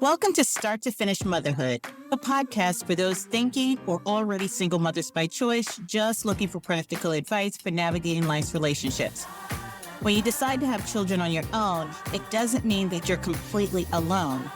Welcome to Start to Finish Motherhood, a podcast for those thinking or already single mothers by choice, just looking for practical advice for navigating life's relationships. When you decide to have children on your own, it doesn't mean that you're completely alone.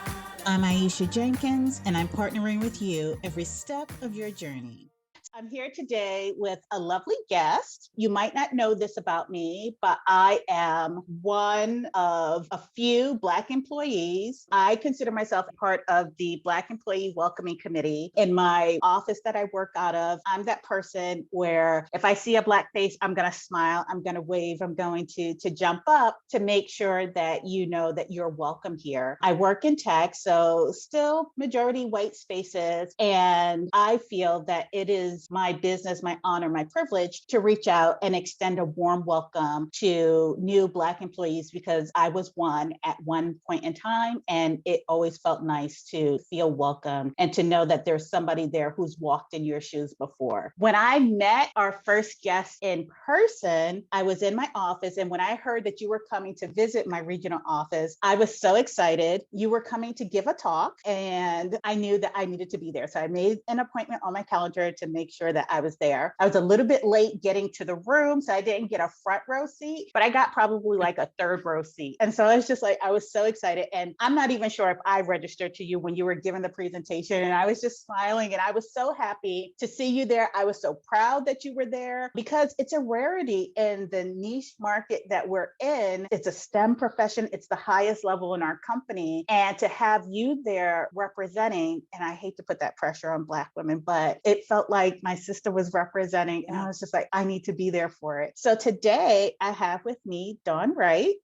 I'm Aisha Jenkins, and I'm partnering with you every step of your journey. I'm here today with a lovely guest. You might not know this about me, but I am one of a few Black employees. I consider myself part of the Black Employee Welcoming Committee in my office that I work out of. I'm that person where if I see a Black face, I'm going to smile, I'm going to wave, I'm going to jump up to make sure that you know that you're welcome here. I work in tech, so still majority white spaces. And I feel that it is my business, my honor, my privilege to reach out and extend a warm welcome to new Black employees because I was one at one point in time, and it always felt nice to feel welcome and to know that there's somebody there who's walked in your shoes before. When I met our first guest in person, I was in my office, and when I heard that you were coming to visit my regional office, I was so excited. You were coming to give a talk, and I knew that I needed to be there. So I made an appointment on my calendar to make sure that I was there. I was a little bit late getting to the room, so I didn't get a front row seat, but I got probably like a third row seat. And so it's just like, I was so excited. And I'm not even sure if I registered to you when you were giving the presentation. And I was just smiling, and I was so happy to see you there. I was so proud that you were there because it's a rarity in the niche market that we're in. It's a STEM profession. It's the highest level in our company. And to have you there representing, and I hate to put that pressure on Black women, but it felt like my sister was representing, and I was just like, I need to be there for it. So today I have with me Dawn Wright.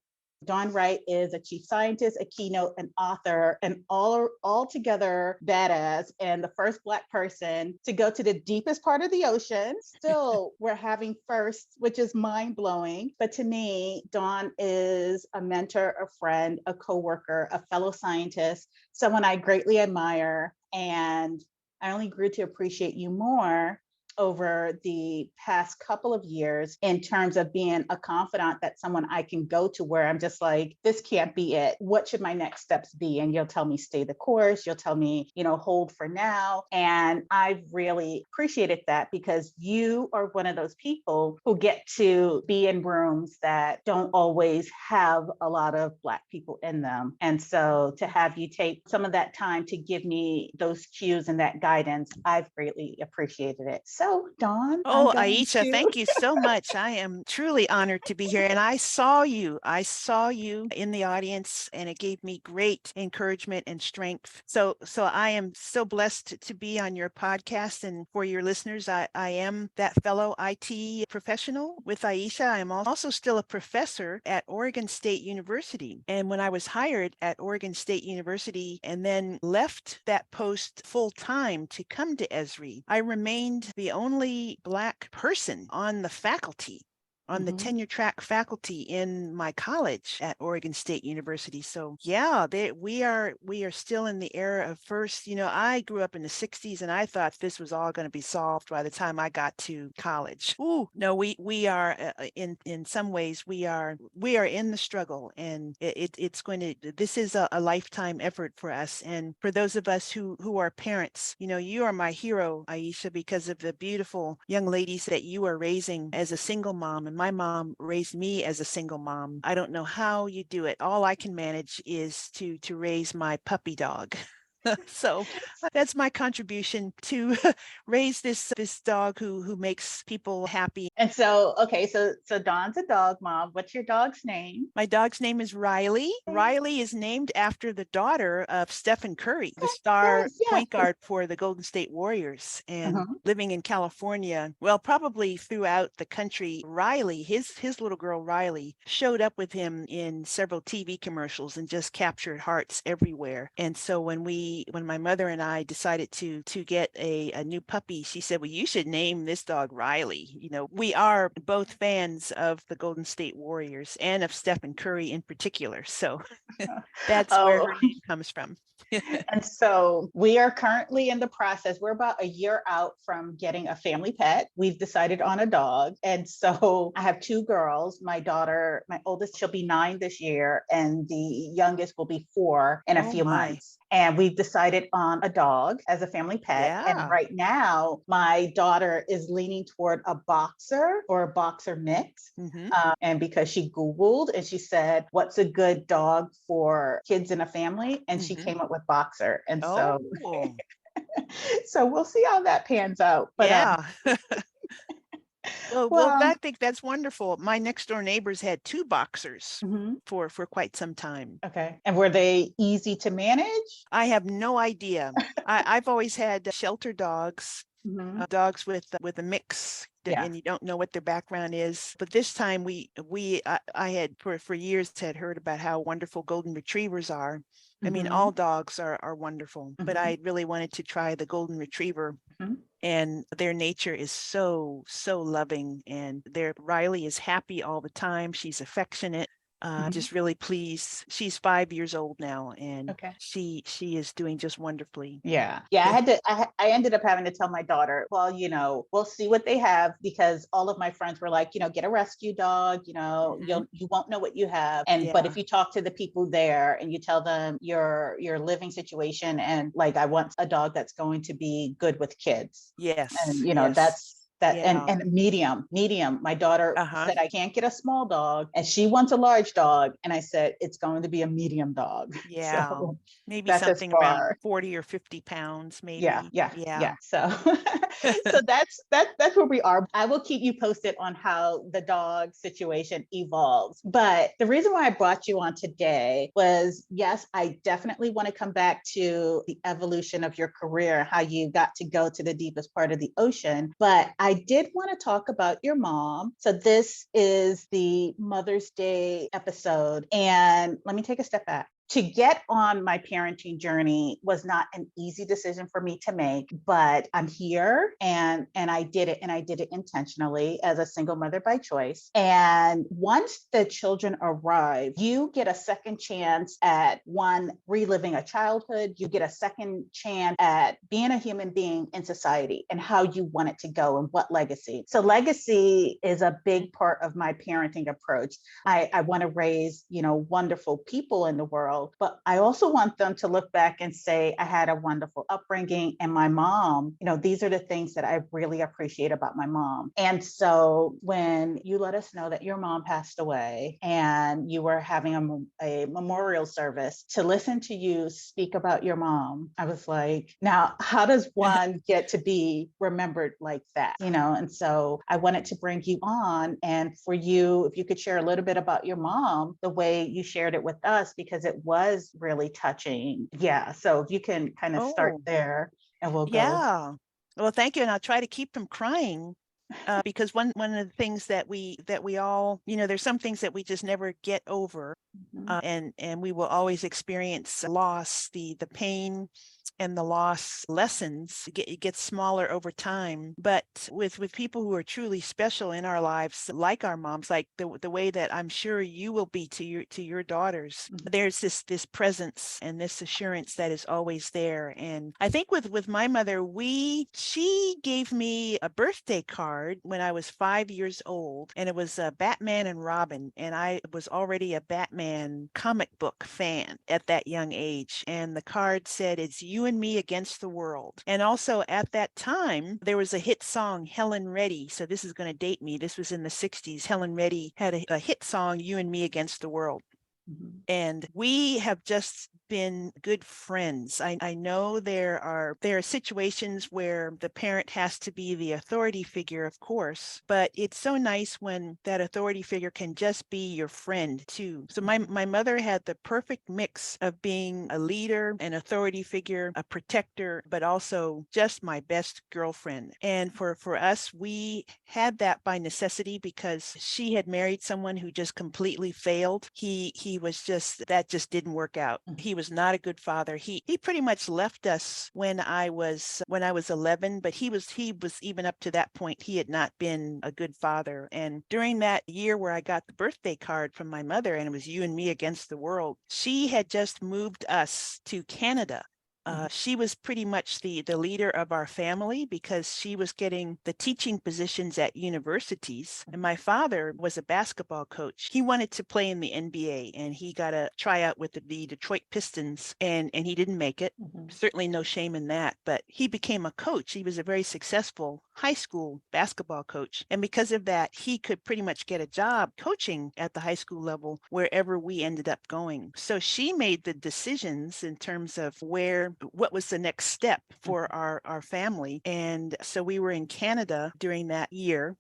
Dawn Wright is a chief scientist, a keynote, an author, an altogether badass, and the first Black person to go to the deepest part of the ocean. Still, we're having firsts, which is mind blowing. But to me, Dawn is a mentor, a friend, a coworker, a fellow scientist, someone I greatly admire. And I only grew to appreciate you more over the past couple of years in terms of being a confidant, that someone I can go to where I'm just like, this can't be it. What should my next steps be? And you'll tell me, stay the course. You'll tell me, hold for now. And I've really appreciated that because you are one of those people who get to be in rooms that don't always have a lot of Black people in them. And so to have you take some of that time to give me those cues and that guidance, I've greatly appreciated it. So, Dawn, Oh, Aisha, thank you so much. I am truly honored to be here. And I saw you. I saw you in the audience, and it gave me great encouragement and strength. So I am so blessed to be on your podcast. And for your listeners, I am that fellow IT professional with Aisha. I am also still a professor at Oregon State University. And when I was hired at Oregon State University and then left that post full time to come to Esri, I remained the only Black person on the faculty, on the tenure track faculty in my college at Oregon State University. So yeah, we are still in the era of first. I grew up in the 60s, and I thought this was all going to be solved by the time I got to college. Ooh, no, we are in some ways we are in the struggle, and it's going to. This is a lifetime effort for us, and for those of us who are parents, you are my hero, Aisha, because of the beautiful young ladies that you are raising as a single mom. And my mom raised me as a single mom. I don't know how you do it. All I can manage is to raise my puppy dog. So that's my contribution to raise this dog who makes people happy. And so, okay, so Dawn's a dog mom. What's your dog's name? My dog's name is Riley. Riley is named after the daughter of Stephen Curry, the star point guard for the Golden State Warriors. And living in California, well, probably throughout the country, Riley, his little girl Riley, showed up with him in several TV commercials and just captured hearts everywhere. And so when my mother and I decided to get a new puppy, she said, well, you should name this dog Riley. We are both fans of the Golden State Warriors and of Stephen Curry in particular. So that's where her name comes from. And so we are currently in the process. We're about a year out from getting a family pet. We've decided on a dog. And so I have two girls. My daughter, my oldest, she'll be 9 this year, and the youngest will be 4 in a few months. And we've decided on a dog as a family pet. And Yeah. right now, my daughter is leaning toward a boxer or a boxer mix. Mm-hmm. And because she Googled and she said, what's a good dog for kids in a family? And she Mm-hmm. came up with boxer. And Oh, so we'll see how that pans out. But yeah. Well, well, I think that's wonderful. My next door neighbors had two boxers mhm, for quite some time. okay. And were they easy to manage? I have no idea. I've always had shelter dogs, Mhm. dogs with a mix, Yeah. and you don't know what their background is. But this time I had for years had heard about how wonderful golden retrievers are. I mean, all Mhm. dogs are wonderful, but Mhm. I really wanted to try the golden retriever. Mhm. And their nature is so loving, and their Riley is happy all the time. She's affectionate. Mhm. Just really pleased. She's 5 years old now, and Okay. she is doing just wonderfully. Yeah. Yeah. I ended up having to tell my daughter, well, we'll see what they have, because all of my friends were like, get a rescue dog, Mhm. you won't know what you have. But Yeah. if you talk to the people there and you tell them your living situation, and like, I want a dog that's going to be good with kids. Yes. And, Yes. that's that. Yeah. And medium. My daughter Uh-huh. said, I can't get a small dog and she wants a large dog. And I said, it's going to be a medium dog. Yeah. So Maybe that's as something around far. 40 or 50 pounds, Yeah, maybe. yeah, Yeah. yeah. So so that's where we are. I will keep you posted on how the dog situation evolves. But the reason why I brought you on today was, yes, I definitely want to come back to the evolution of your career, how you got to go to the deepest part of the ocean. But I did want to talk about your mom. So this is the Mother's Day episode. And let me take a step back. To get on my parenting journey was not an easy decision for me to make, but I'm here, and I did it, and I did it intentionally as a single mother by choice. And once the children arrive, you get a second chance at one, reliving a childhood. You get a second chance at being a human being in society and how you want it to go and what legacy. So legacy is a big part of my parenting approach. I want to raise, wonderful people in the world, but I also want them to look back and say, I had a wonderful upbringing, and my mom, these are the things that I really appreciate about my mom. And so when you let us know that your mom passed away and you were having a memorial service, to listen to you speak about your mom, I was like, now, how does one get to be remembered like that? And so I wanted to bring you on, and for you, if you could share a little bit about your mom, the way you shared it with us, because it was really touching. Yeah. So if you can kind of start Oh, there, and we'll go. yeah. Well, thank you. And I'll try to keep from crying. Because one of the things that we all, there's some things that we just never get over, Mhm. and we will always experience loss, the pain and the loss lessens. It gets smaller over time, but with people who are truly special in our lives, like our moms, like the way that I'm sure you will be to your daughters, Mhm. there's this presence and this assurance that is always there. And I think with my mother, she gave me a birthday card when I was 5 years old, and it was Batman and Robin, and I was already a Batman comic book fan at that young age. And the card said, "It's you and me against the world." And also at that time, there was a hit song, Helen Reddy. So this is going to date me. This was in the 60s. Helen Reddy had a hit song, "You and Me Against the World." Mhm. And we have just been good friends. I know there are situations where the parent has to be the authority figure, of course, but it's so nice when that authority figure can just be your friend too. So my mother had the perfect mix of being a leader, an authority figure, a protector, but also just my best girlfriend. And for us, we had that by necessity, because she had married someone who just completely failed. He was just, that just didn't work out. He was not a good father. He pretty much left us when I was 11, but he was even up to that point, he had not been a good father. And during that year where I got the birthday card from my mother, and it was "You and Me Against the World," she had just moved us to Canada. She was pretty much the leader of our family because she was getting the teaching positions at universities. And my father was a basketball coach. He wanted to play in the NBA and he got a tryout with the Detroit Pistons and he didn't make it. Certainly no shame in that, but he became a coach. He was a very successful high school basketball coach. And because of that, he could pretty much get a job coaching at the high school level wherever we ended up going. So she made the decisions in terms of what was the next step for our family. And so we were in Canada during that year.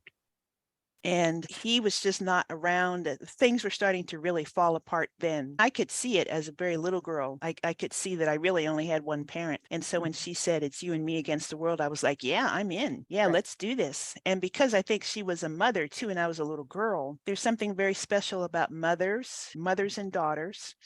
And he was just not around. Things were starting to really fall apart then. I could see it as a very little girl. I could see that I really only had one parent. And so when she said, it's you and me against the world, I was like, yeah, I'm in. Yeah, Right. let's do this. And because I think she was a mother too, and I was a little girl, there's something very special about mothers and daughters.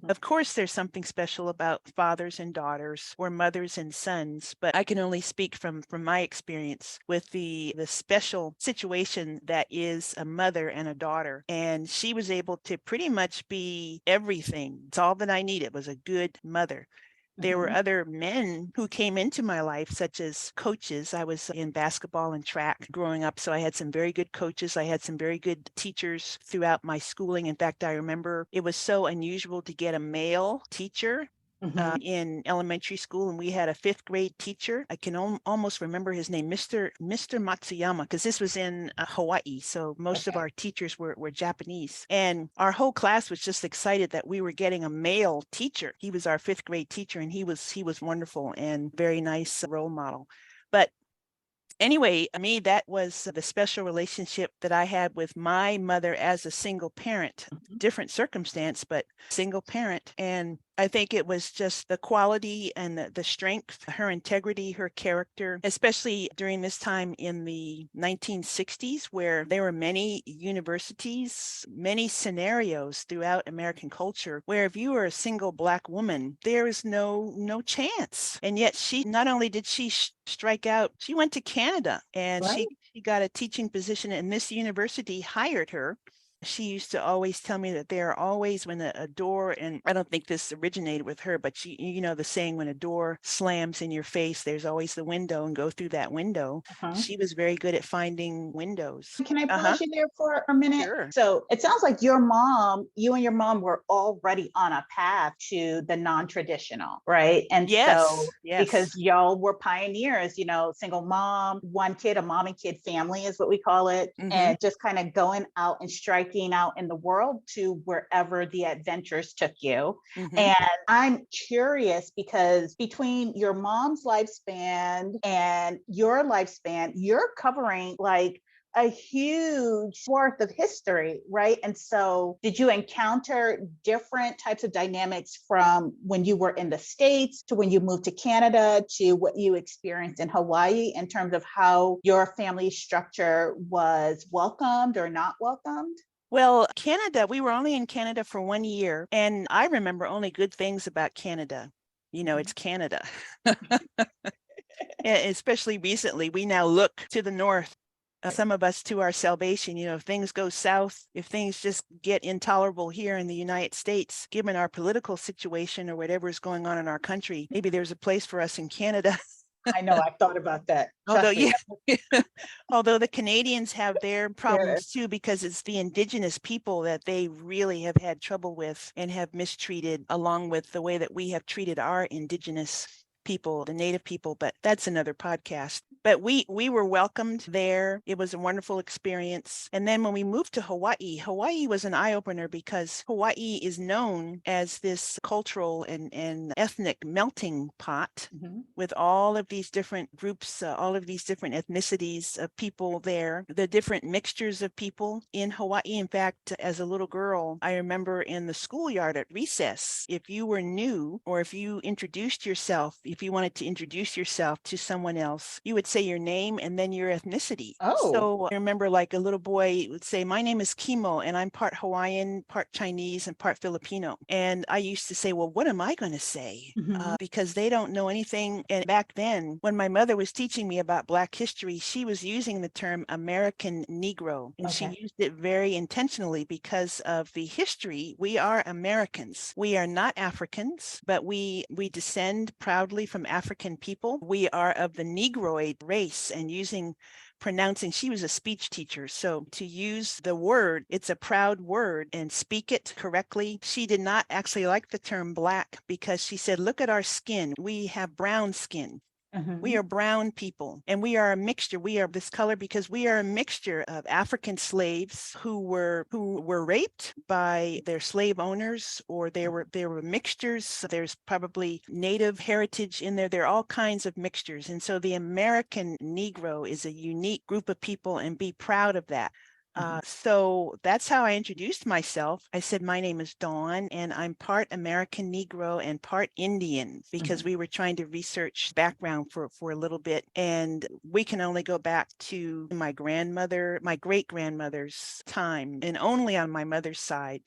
Of course, there's something special about fathers and daughters or mothers and sons, but I can only speak from my experience with the special situation that is a mother and a daughter. And she was able to pretty much be everything. It's all that I needed was a good mother. There were other men who came into my life, such as coaches. I was in basketball and track growing up, so I had some very good coaches. I had some very good teachers throughout my schooling. In fact, I remember it was so unusual to get a male teacher in elementary school, and we had a 5th grade teacher. I can almost remember his name, Mr. Matsuyama, because this was in Hawaii. So most of our teachers were Japanese, and our whole class was just excited that we were getting a male teacher. He was our 5th grade teacher, and he was wonderful and very nice role model. But anyway, me, that was the special relationship that I had with my mother as a single parent. Different circumstance, but single parent. And I think it was just the quality and the strength, her integrity, her character, especially during this time in the 1960s, where there were many universities, many scenarios throughout American culture, where if you were a single Black woman, there is no chance. And yet she, not only did she strike out, she went to Canada and she got a teaching position, and this university hired her. She used to always tell me that there are always, when a door, and I don't think this originated with her, but you know the saying, when a door slams in your face, there's always the window, and go through that window. She was very good at finding windows. Can I pause you there for a minute? Sure. So it sounds like you and your mom were already on a path to the non-traditional, right? And so because y'all were pioneers, single mom, one kid, a mom and kid family is what we call it, and just kind of going out and striking out in the world to wherever the adventures took you. And I'm curious because between your mom's lifespan and your lifespan, you're covering like a huge swath of history, right? And so did you encounter different types of dynamics from when you were in the States to when you moved to Canada to what you experienced in Hawaii in terms of how your family structure was welcomed or not welcomed? Well, Canada, we were only in Canada for 1 year, and I remember only good things about Canada. It's Canada. Especially recently, we now look to the north, some of us to our salvation. If things go south, if things just get intolerable here in the United States, given our political situation or whatever is going on in our country, maybe there's a place for us in Canada. I know, I've thought about that. Although the Canadians have their problems too, because it's the Indigenous people that they really have had trouble with and have mistreated, along with the way that we have treated our Indigenous people, the Native people, but that's another podcast. But we were welcomed there. It was a wonderful experience. And then when we moved to Hawaii was an eye-opener because Hawaii is known as this cultural and ethnic melting pot with all of these different groups, all of these different ethnicities of people there, the different mixtures of people in Hawaii. In fact, as a little girl, I remember in the schoolyard at recess, if you were new or if you introduced yourself, if you wanted to introduce yourself to someone else, you would say your name and then your ethnicity. Oh. So I remember like a little boy would say, my name is Kimo and I'm part Hawaiian, part Chinese, and part Filipino. And I used to say, well, what am I going to say? Because they don't know anything. And back then, when my mother was teaching me about Black history, she was using the term American Negro. And she used it very intentionally because of the history. We are Americans. We are not Africans, but we descend proudly from African people. We are of the Negroid race, and pronouncing, she was a speech teacher. So to use the word, it's a proud word, and speak it correctly. She did not actually like the term Black because she said, look at our skin. We have brown skin. We are brown people, and we are a mixture. We are this color because we are a mixture of African slaves who were raped by their slave owners, or there were mixtures. There's probably Native heritage in there. There are all kinds of mixtures. And so the American Negro is a unique group of people, and be proud of that. So that's how I introduced myself. I said, my name is Dawn, and I'm part American Negro and part Indian, because we were trying to research background for a little bit. And we can only go back to my great grandmother's time, and only on my mother's side.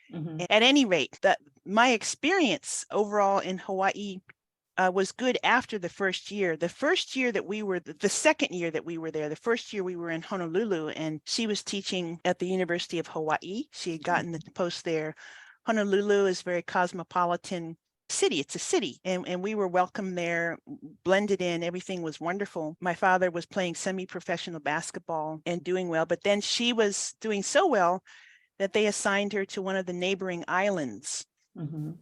At any rate, my experience overall in Hawaii was good after the first year. The first year that we were, the second year that we were there, the first year we were in Honolulu, and she was teaching at the University of Hawaii. She had gotten the post there. Honolulu is very cosmopolitan city. It's a city, and we were welcome there, blended in. Everything was wonderful. My father was playing semi-professional basketball and doing well, but then she was doing so well that they assigned her to one of the neighboring islands.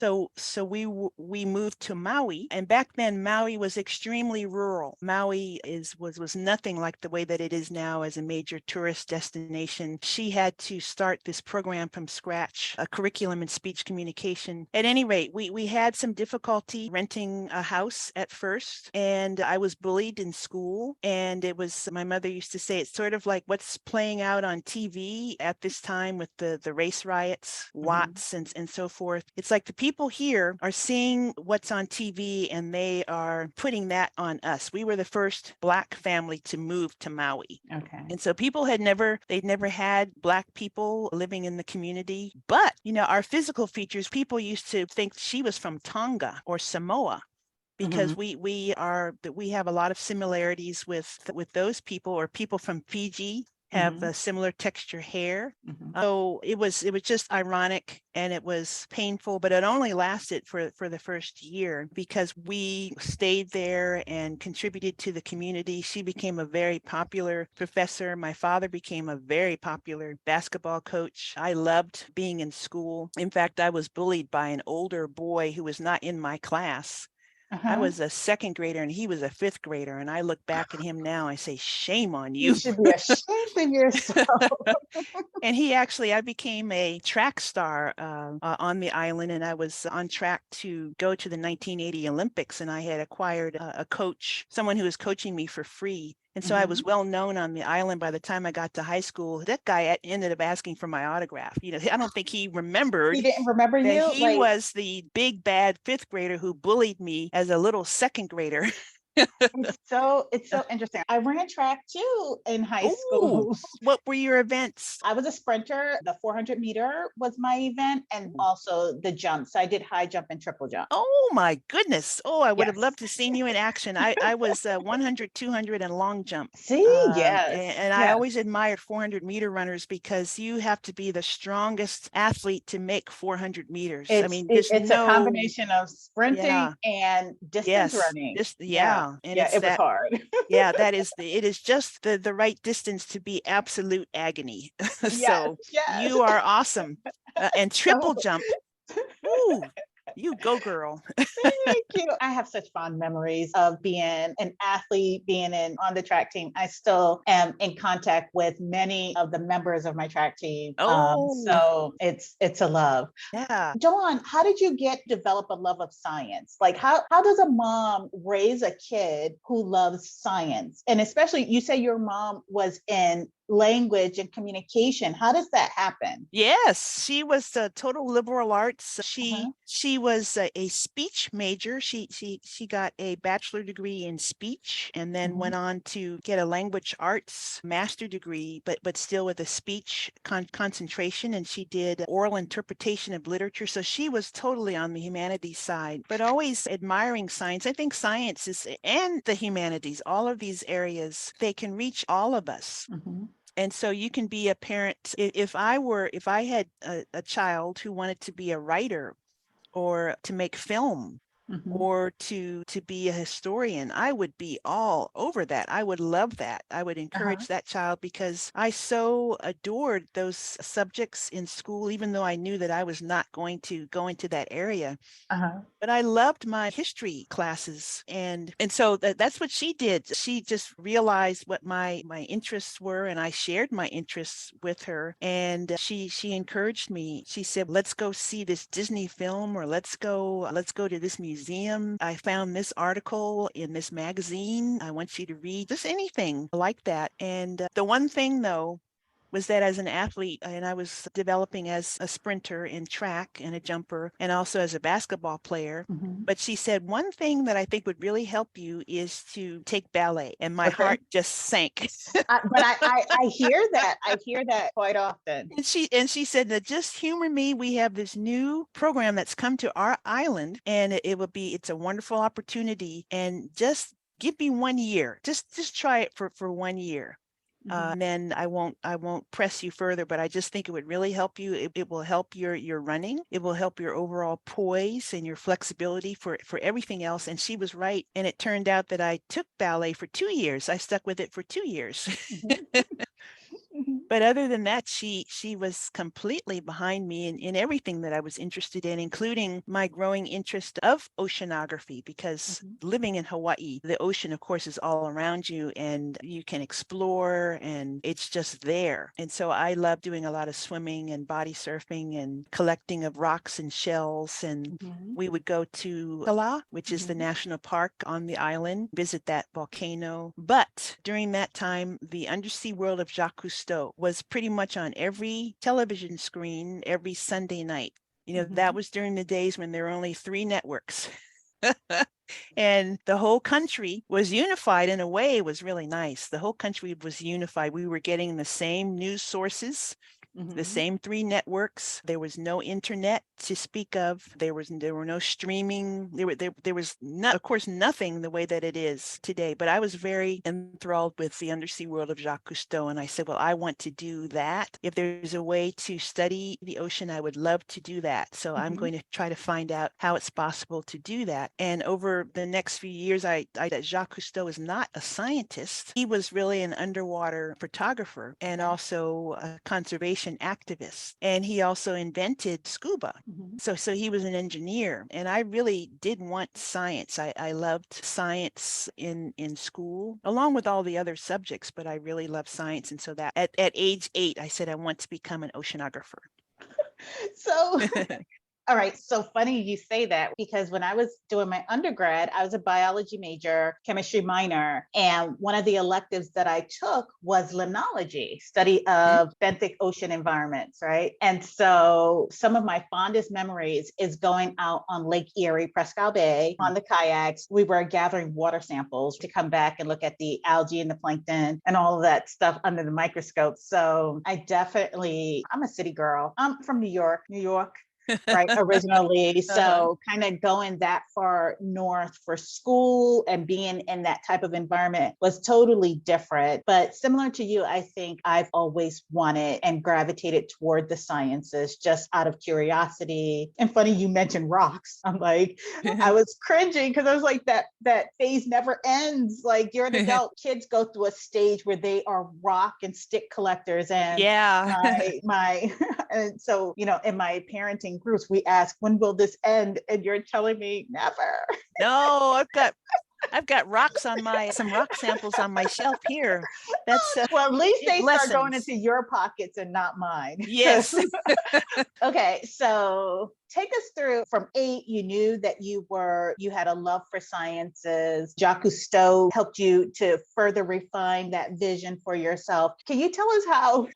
So we moved to Maui, and back then Maui was extremely rural. Maui was nothing like the way that it is now as a major tourist destination. She had to start this program from scratch, a curriculum in speech communication. At any rate, we had some difficulty renting a house at first, and I was bullied in school. And it was, my mother used to say, it's sort of like what's playing out on TV at this time with the race riots, Watts, and so forth. It's like the people here are seeing what's on TV, and they are putting that on us. We were the first Black family to move to Maui. And so people they'd never had Black people living in the community. But, our physical features, people used to think she was from Tonga or Samoa, because we have a lot of similarities with those people, or people from Fiji have a similar texture hair. So it was just ironic, and it was painful, but it only lasted for the first year, because we stayed there and contributed to the community. She became a very popular professor. My father became a very popular basketball coach. I loved being in school. In fact, I was bullied by an older boy who was not in my class. I was a second grader and he was a fifth grader. And I look back at him now, I say, shame on you. You should be ashamed of yourself. And I became a track star on the island, and I was on track to go to the 1980 Olympics. And I had acquired a coach, someone who was coaching me for free. And so I was well known on the island by the time I got to high school. That guy ended up asking for my autograph. I don't think he remembered. He didn't remember that you? He was the big bad fifth grader who bullied me as a little second grader. It's so interesting. I ran track too in high school. What were your events? I was a sprinter. The 400 meter was my event, and also the jumps. I did high jump and triple jump. Oh my goodness. Oh, I would have loved to seen you in action. I was 100, 200 and long jump. See, yes. And I always admired 400 meter runners, because you have to be the strongest athlete to make 400 meters. It's a combination of sprinting and distance running. And it was hard. It is just the right distance to be absolute agony. So you are awesome. And triple jump. Ooh, you go, girl. Thank you. I have such fond memories of being an athlete, being on the track team. I still am in contact with many of the members of my track team. So it's a love. Yeah. Dawn, how did you develop a love of science? Like how does a mom raise a kid who loves science? And especially, you say your mom was in language and communication. How does that happen? Yes, she was a total liberal arts. Uh-huh. She was a speech major. She got a bachelor degree in speech and then went on to get a language arts master degree, but still with a speech concentration. And she did oral interpretation of literature. So she was totally on the humanities side, but always admiring science. I think science is, and the humanities, all of these areas, they can reach all of us. And so you can be a parent. If I had a child who wanted to be a writer or to make film or to be a historian, I would be all over that. I would love that. I would encourage that child because I so adored those subjects in school, even though I knew that I was not going to go into that area. But I loved my history classes. And so that's what she did. She just realized what my interests were, and I shared my interests with her. And she encouraged me. She said, let's go see this Disney film, or let's go to this museum. I found this article in this magazine. I want you to read, just anything like that. And the one thing though, was that as an athlete, and I was developing as a sprinter in track and a jumper, and also as a basketball player. But she said, one thing that I think would really help you is to take ballet. And my heart just sank. But I hear that. I hear that quite often. And she said that just humor me. We have this new program that's come to our island, and it's a wonderful opportunity. And just give me 1 year. Just try it for 1 year. And then I won't press you further, but I just think it would really help you. It will help your running. It will help your overall poise and your flexibility for everything else. And she was right. And it turned out that I took ballet for 2 years. I stuck with it for 2 years. But other than that, she was completely behind me in everything that I was interested in, including my growing interest of oceanography, because living in Hawaii, the ocean, of course, is all around you and you can explore and it's just there. And so I love doing a lot of swimming and body surfing and collecting of rocks and shells. And we would go to Kala, which is the national park on the island, visit that volcano. But during that time, the undersea world of Jacques Cousteau was pretty much on every television screen every Sunday night. You know, that was during the days when there were only 3 networks. And the whole country was unified in a way. It was really nice. The whole country was unified. We were getting the same news sources, the same 3 networks. There was no internet to speak of. There were no streaming. There was not, of course, nothing the way that it is today. But I was very enthralled with the undersea world of Jacques Cousteau, and I said, well, I want to do that. If there's a way to study the ocean, I would love to do that. So I'm going to try to find out how it's possible to do that. And over the next few years, Jacques Cousteau is not a scientist. He was really an underwater photographer and also a conservation activist. And he also invented scuba. So he was an engineer. And I really did want science. I loved science in school, along with all the other subjects, but I really loved science. And so that at age 8, I said, I want to become an oceanographer. So all right. So funny you say that, because when I was doing my undergrad, I was a biology major, chemistry minor. And one of the electives that I took was limnology, study of benthic ocean environments, right? And so some of my fondest memories is going out on Lake Erie, Presque Bay on the kayaks. We were gathering water samples to come back and look at the algae and the plankton and all of that stuff under the microscope. So I'm a city girl. I'm from New York. Right, originally. So kind of going that far north for school and being in that type of environment was totally different. But similar to you, I think I've always wanted and gravitated toward the sciences just out of curiosity. And funny, you mentioned rocks. I'm like, I was cringing because I was like, that phase never ends. Like, you're an adult, kids go through a stage where they are rock and stick collectors. And my and so, you know, in my parenting groups, we ask, when will this end? And you're telling me never. No, I've got rocks on some rock samples on my shelf here. That's well, at least they start going into your pockets and not mine. Yes. Okay, so take us through from 8, you knew that you had a love for sciences. Jacques Cousteau helped you to further refine that vision for yourself. Can you tell us how,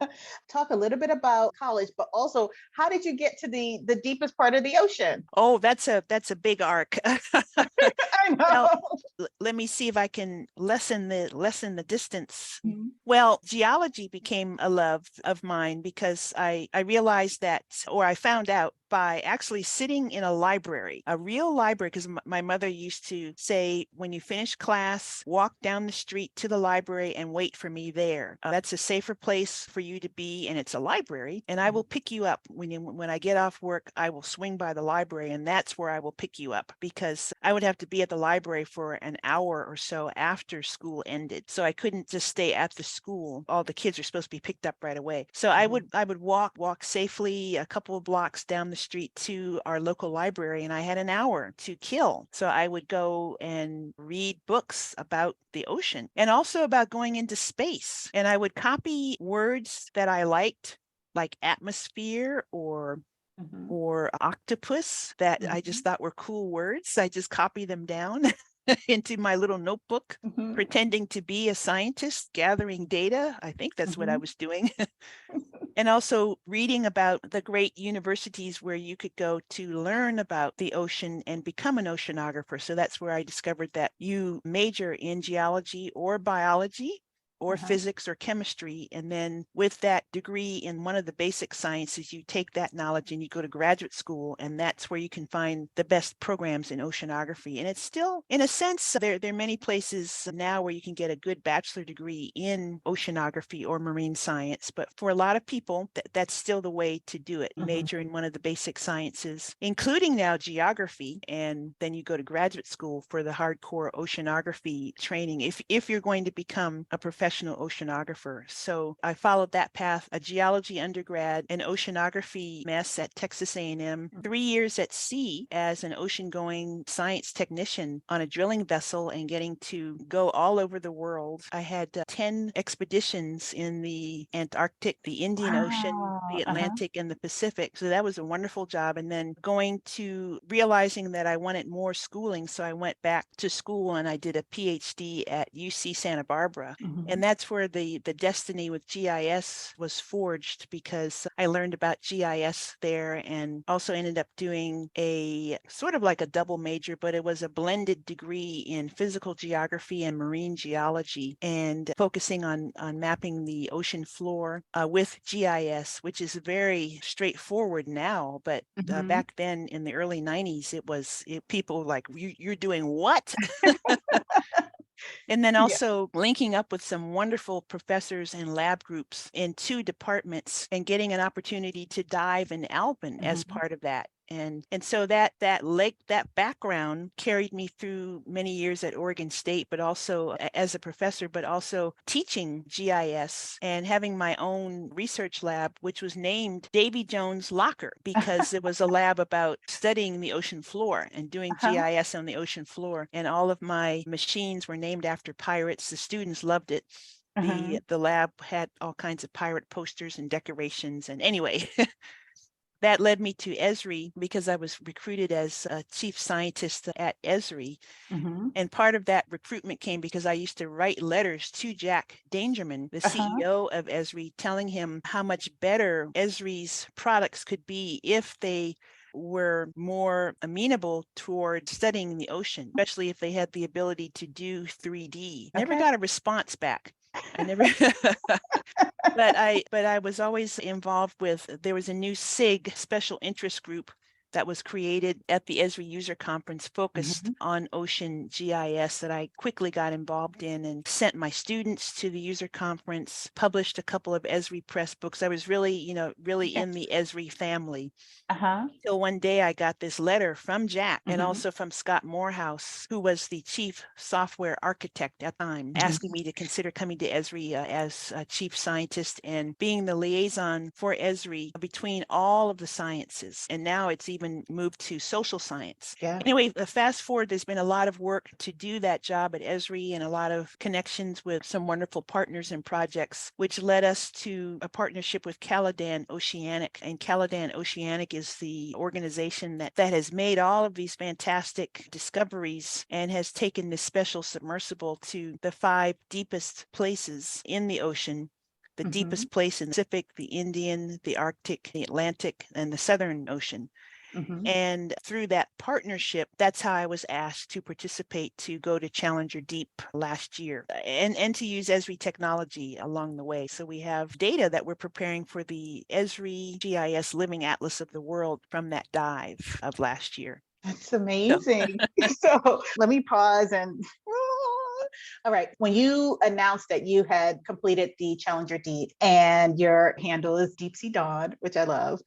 talk a little bit about college, but also how did you get to the deepest part of the ocean? Oh, that's a big arc. I know. Well, let me see if I can lessen the distance. Mhm. Well, geology became a love of mine because I realized that, or I found out by actually sitting in a library, a real library, because my mother used to say, when you finish class, walk down the street to the library and wait for me there. That's a safer place for you to be, and it's a library, and I will pick you up. When I get off work, I will swing by the library, and that's where I will pick you up, because I would have to be at the library for an hour or so after school ended. So I couldn't just stay at the school. All the kids are supposed to be picked up right away. So I would walk safely a couple of blocks down the street to our local library, and I had an hour to kill. So I would go and read books about the ocean and also about going into space. And I would copy words that I liked, like atmosphere or octopus, that I just thought were cool words. I just copy them down into my little notebook, pretending to be a scientist, gathering data. I think that's what I was doing. And also reading about the great universities where you could go to learn about the ocean and become an oceanographer. So that's where I discovered that you major in geology or biology or physics or chemistry. And then with that degree in one of the basic sciences, you take that knowledge and you go to graduate school, and that's where you can find the best programs in oceanography. And it's still, in a sense, there are many places now where you can get a good bachelor degree in oceanography or marine science. But for a lot of people, that's still the way to do it. Major in one of the basic sciences, including now geography, and then you go to graduate school for the hardcore oceanography training if you're going to become a professional oceanographer. So I followed that path: a geology undergrad, an oceanography mess at Texas A&M, 3 years at sea as an ocean-going science technician on a drilling vessel, and getting to go all over the world. I had 10 expeditions in the Antarctic, the Indian Ocean, the Atlantic, and the Pacific. So that was a wonderful job. And then realizing that I wanted more schooling, so I went back to school and I did a PhD at UC Santa Barbara. And that's where the destiny with GIS was forged, because I learned about GIS there, and also ended up doing a sort of like a double major, but it was a blended degree in physical geography and marine geology, and focusing on mapping the ocean floor with GIS, which is very straightforward now. But back then in the early 90s, people were like, you're doing what? And then also linking up with some wonderful professors and lab groups in 2 departments, and getting an opportunity to dive in Alban as part of that. And so that background carried me through many years at Oregon State, but also as a professor, but also teaching GIS and having my own research lab, which was named Davy Jones Locker, because it was a lab about studying the ocean floor and doing GIS on the ocean floor. And all of my machines were named after pirates. The students loved it. The lab had all kinds of pirate posters and decorations. And anyway, that led me to Esri, because I was recruited as a chief scientist at Esri. And part of that recruitment came because I used to write letters to Jack Dangerman, the CEO of Esri, telling him how much better Esri's products could be if they were more amenable toward studying the ocean, especially if they had the ability to do 3D. Never got a response back. I never, but I was always involved with, there was a new SIG, special interest group, that was created at the Esri User Conference, focused on ocean GIS, that I quickly got involved in and sent my students to the user conference, published a couple of Esri Press books. I was really in the Esri family. Till one day I got this letter from Jack, and also from Scott Morehouse, who was the chief software architect at the time, asking me to consider coming to Esri as a chief scientist and being the liaison for Esri between all of the sciences. And now it's even even moved to social science. Yeah. Anyway, fast forward, there's been a lot of work to do that job at Esri and a lot of connections with some wonderful partners and projects, which led us to a partnership with Caladan Oceanic. And Caladan Oceanic is the organization that has made all of these fantastic discoveries and has taken this special submersible to the 5 deepest places in the ocean. The deepest place in the Pacific, the Indian, the Arctic, the Atlantic, and the Southern Ocean. And through that partnership, that's how I was asked to participate to go to Challenger Deep last year and to use Esri technology along the way. So we have data that we're preparing for the Esri GIS Living Atlas of the World from that dive of last year. That's amazing. So let me pause and all right. When you announced that you had completed the Challenger Deep and your handle is Deep Sea Dawn, which I love,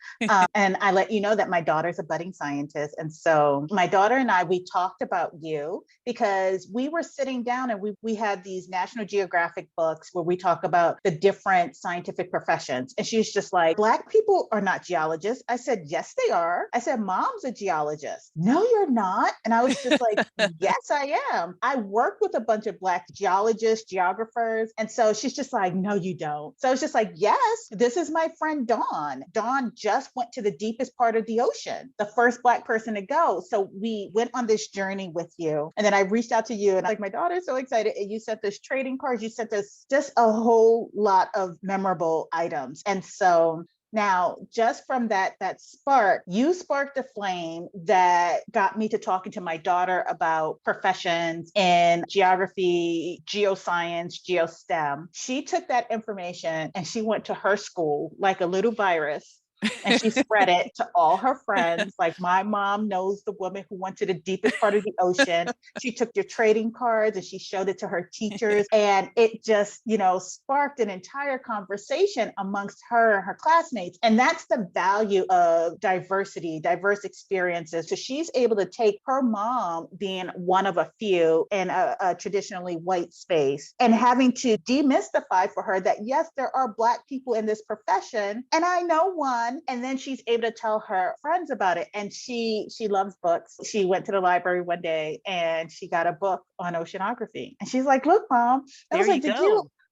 and I let you know that my daughter's a budding scientist. And so my daughter and I, we talked about you because we were sitting down and we had these National Geographic books where we talk about the different scientific professions. And she's just like, Black people are not geologists. I said, yes, they are. I said, Mom's a geologist. No, you're not. And I was just like, yes, I am. I work with a bunch of Black geologists, geographers. And so she's just like, no, you don't. So I was just like, yes, this is my friend Dawn. Dawn just went to the deepest part of the ocean, the first Black person to go. So we went on this journey with you. And then I reached out to you and like, my daughter's so excited. And you sent us trading cards. You sent us just a whole lot of memorable items. And so now, just from that spark, you sparked a flame that got me to talking to my daughter about professions in geography, geoscience, geostem. She took that information and she went to her school like a little virus. And she spread it to all her friends. Like, my mom knows the woman who went to the deepest part of the ocean. She took your trading cards and she showed it to her teachers. And it just, sparked an entire conversation amongst her and her classmates. And that's the value of diversity, diverse experiences. So she's able to take her mom being one of a few in a traditionally white space and having to demystify for her that, yes, there are Black people in this profession. And I know one. And then she's able to tell her friends about it. And she loves books. She went to the library one day and she got a book on oceanography. And she's like, look, Mom. I was like,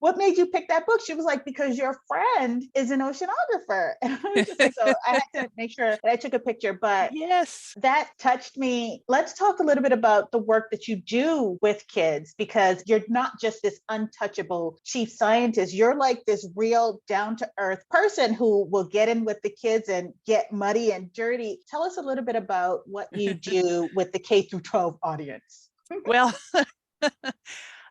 what made you pick that book? She was like, because your friend is an oceanographer. And I was just like, so I had to make sure that I took a picture, but yes, that touched me. Let's talk a little bit about the work that you do with kids, because you're not just this untouchable chief scientist. You're like this real down to earth person who will get in with the kids and get muddy and dirty. Tell us a little bit about what you do with the K through 12 audience. Well,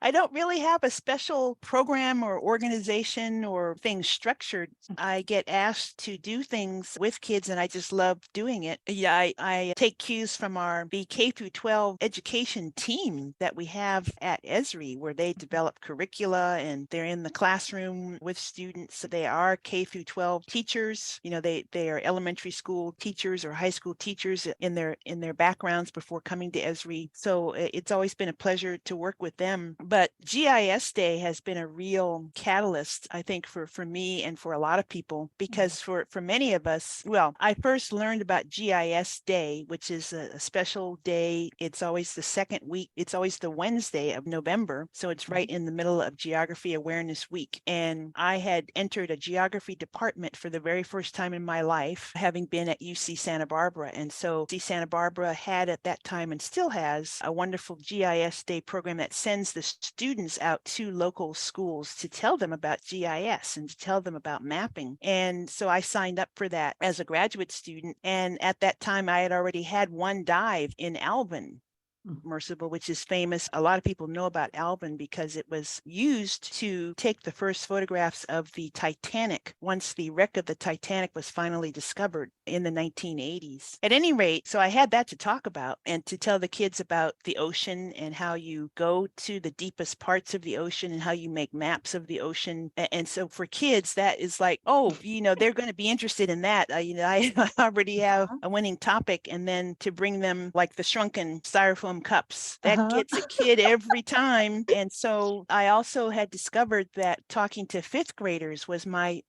I don't really have a special program or organization or things structured. I get asked to do things with kids and I just love doing it. Yeah, I take cues from the K through 12 education team that we have at Esri, where they develop curricula and they're in the classroom with students. So they are K through 12 teachers. They are elementary school teachers or high school teachers in their backgrounds before coming to Esri. So it's always been a pleasure to work with them. But GIS Day has been a real catalyst, I think, for me and for a lot of people, because for many of us, well, I first learned about GIS Day, which is a special day. It's always the second week. It's always the Wednesday of November. So it's right in the middle of Geography Awareness Week. And I had entered a geography department for the very first time in my life, having been at UC Santa Barbara. And so UC Santa Barbara had at that time and still has a wonderful GIS Day program that sends the students out to local schools to tell them about GIS and to tell them about mapping. And so I signed up for that as a graduate student. And at that time, I had already had one dive in Alvin submersible, which is famous. A lot of people know about Alvin because it was used to take the first photographs of the Titanic once the wreck of the Titanic was finally discovered in the 1980s. At any rate, so I had that to talk about and to tell the kids about the ocean and how you go to the deepest parts of the ocean and how you make maps of the ocean. And so for kids, that is like, they're going to be interested in that. I already have a winning topic. And then to bring them like the shrunken styrofoam cups, that gets a kid every time. And so I also had discovered that talking to fifth graders was my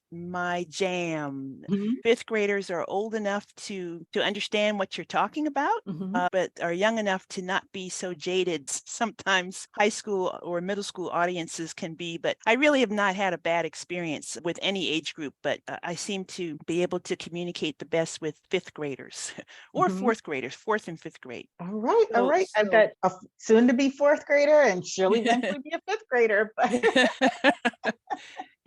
jam. Fifth graders are old old enough to understand what you're talking about, but are young enough to not be so jaded. Sometimes high school or middle school audiences can be, but I really have not had a bad experience with any age group, but I seem to be able to communicate the best with fifth graders or fourth graders, fourth and fifth grade. All right. All right. I've got a soon to be fourth grader, and she'll eventually be a fifth grader. But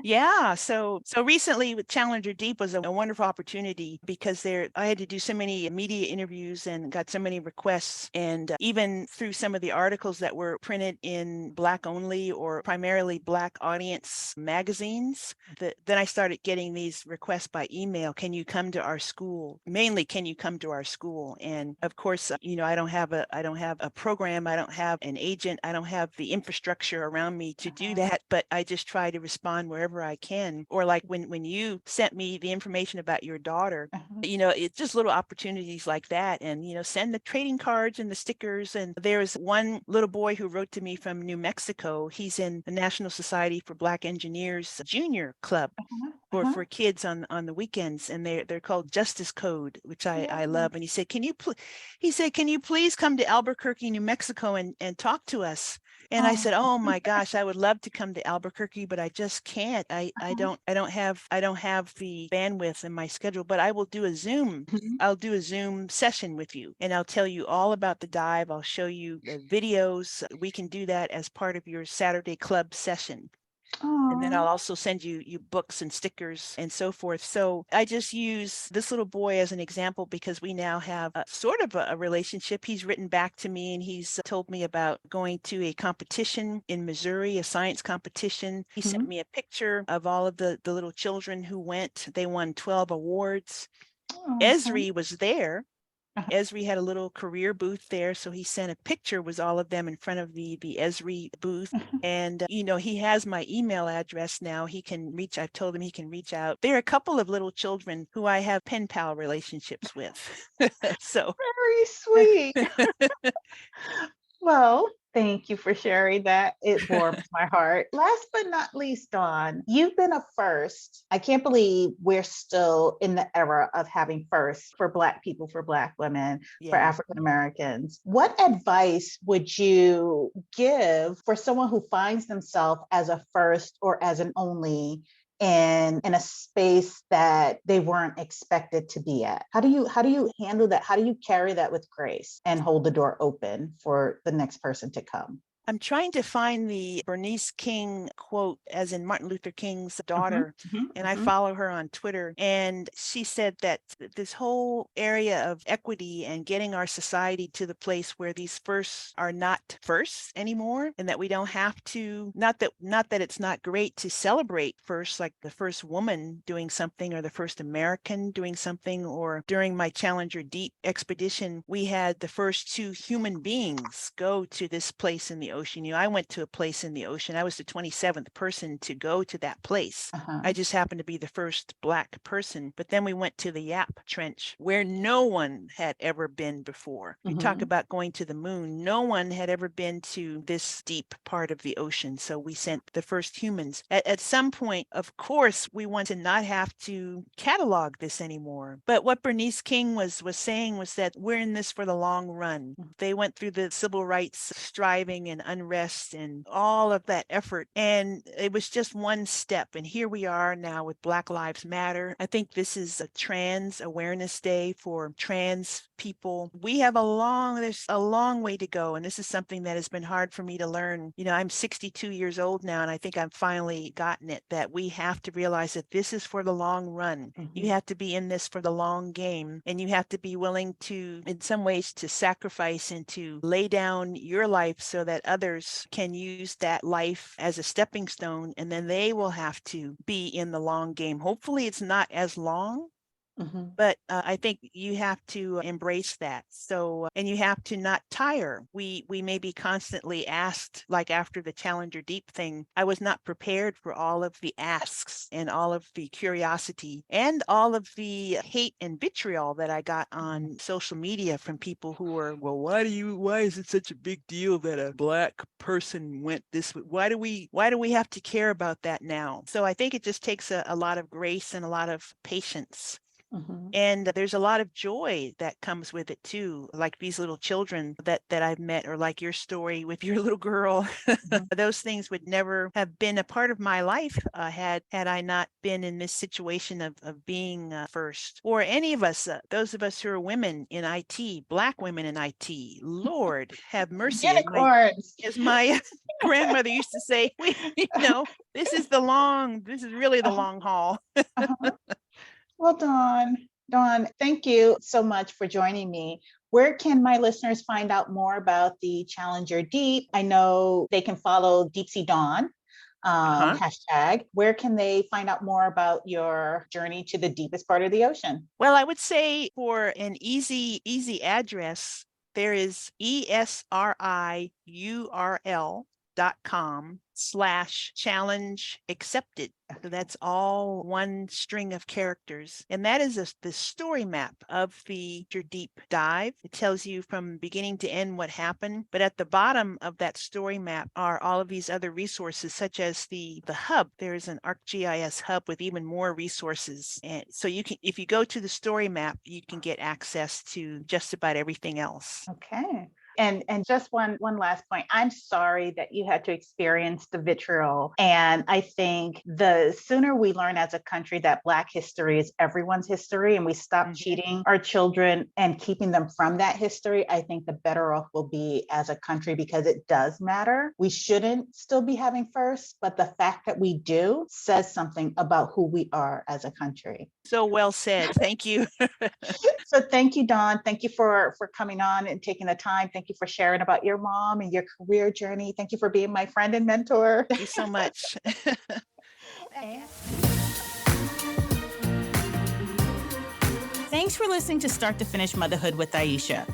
Yeah. So recently with Challenger Deep was a wonderful opportunity because I had to do so many media interviews and got so many requests. And even through some of the articles that were printed in Black only or primarily Black audience magazines, then I started getting these requests by email. Can you come to our school? Mainly, can you come to our school? And of course, I don't have a program. I don't have an agent. I don't have the infrastructure around me to do that, but I just try to respond wherever I can. Or like when you sent me the information about your daughter, it's just little opportunities like that. And, send the trading cards and the stickers. And there's one little boy who wrote to me from New Mexico. He's in the National Society for Black Engineers Junior Club. For kids on the weekends, and they're called Justice Code, which I love. And he said, can you please come to Albuquerque, New Mexico and talk to us? And I said, oh my gosh, I would love to come to Albuquerque, but I just can't. I don't have the bandwidth in my schedule, but I will do a Zoom. I'll do a Zoom session with you, and I'll tell you all about the dive. I'll show you the videos. We can do that as part of your Saturday club session. And then I'll also send you books and stickers and so forth. So I just use this little boy as an example because we now have sort of a relationship. He's written back to me and he's told me about going to a competition in Missouri, a science competition. He sent me a picture of all of the little children who went. They won 12 awards. Esri was there. Esri had a little career booth there, so he sent a picture, was all of them in front of the Esri booth. And, he has my email address now. I've told him he can reach out. There are a couple of little children who I have pen pal relationships with. So very sweet. Well, thank you for sharing that. It warms my heart. Last but not least, Dawn, you've been a first. I can't believe we're still in the era of having firsts for Black people, for Black women, for African Americans. What advice would you give for someone who finds themselves as a first or as an only in a space that they weren't expected to be at? How do you handle that? How do you carry that with grace and hold the door open for the next person to come? I'm trying to find the Bernice King quote, as in Martin Luther King's daughter, and I follow her on Twitter. And she said that this whole area of equity and getting our society to the place where these firsts are not firsts anymore, and that we don't have to, not that it's not great to celebrate first, like the first woman doing something or the first American doing something, or during my Challenger Deep expedition, we had the first 2 human beings go to this place in the ocean. I went to a place in the ocean. I was the 27th person to go to that place. I just happened to be the first Black person. But then we went to the Yap Trench where no one had ever been before. You talk about going to the moon. No one had ever been to this deep part of the ocean. So we sent the first humans. At some point, of course, we want to not have to catalog this anymore. But what Bernice King was saying was that we're in this for the long run. They went through the civil rights striving and unrest and all of that effort. And it was just one step. And here we are now with Black Lives Matter. I think this is a Trans Awareness Day for trans people. There's a long way to go. And this is something that has been hard for me to learn. I'm 62 years old now, and I think I've finally gotten it, that we have to realize that this is for the long run. You have to be in this for the long game, and you have to be willing to, in some ways, to sacrifice and to lay down your life so that others can use that life as a stepping stone, and then they will have to be in the long game. Hopefully it's not as long, but I think you have to embrace that. So, and you have to not tire. We may be constantly asked, like after the Challenger Deep thing, I was not prepared for all of the asks and all of the curiosity and all of the hate and vitriol that I got on social media from people who were, well, why is it such a big deal that a Black person went this way? Why do we have to care about that now? So I think it just takes a lot of grace and a lot of patience And there's a lot of joy that comes with it too, like these little children that I've met, or like your story with your little girl. Those things would never have been a part of my life had I not been in this situation of being first. Or any of us, those of us who are women in IT, Black women in IT. Lord have mercy, Unicorns. as my grandmother used to say. This is really the long haul. Well, Dawn, thank you so much for joining me. Where can my listeners find out more about the Challenger Deep? I know they can follow Deep Sea Dawn hashtag. Where can they find out more about your journey to the deepest part of the ocean? Well, I would say for an easy address, there is esriurl.com/challenge accepted. So that's all one string of characters. And that is the story map of your deep dive. It tells you from beginning to end what happened. But at the bottom of that story map are all of these other resources, such as the hub. There's an ArcGIS hub with even more resources. And so you can, if you go to the story map, you can get access to just about everything else. Okay. And just one last point. I'm sorry that you had to experience the vitriol. And I think the sooner we learn as a country that Black history is everyone's history, and we stop cheating our children and keeping them from that history, I think the better off we'll be as a country, because it does matter. We shouldn't still be having first, but the fact that we do says something about who we are as a country. So well said. Thank you. So thank you, Dawn. Thank you for coming on and taking the time. Thank you for sharing about your mom and your career journey. Thank you for being my friend and mentor. Thank you so much. Thanks for listening to Start to Finish Motherhood with Aisha.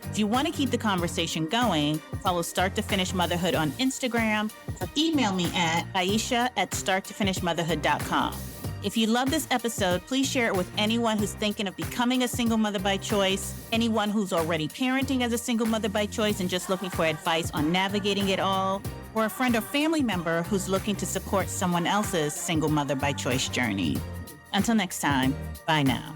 If you want to keep the conversation going, follow Start to Finish Motherhood on Instagram, or email me at aisha@starttofinishmotherhood.com. If you love this episode, please share it with anyone who's thinking of becoming a single mother by choice, anyone who's already parenting as a single mother by choice and just looking for advice on navigating it all, or a friend or family member who's looking to support someone else's single mother by choice journey. Until next time, bye now.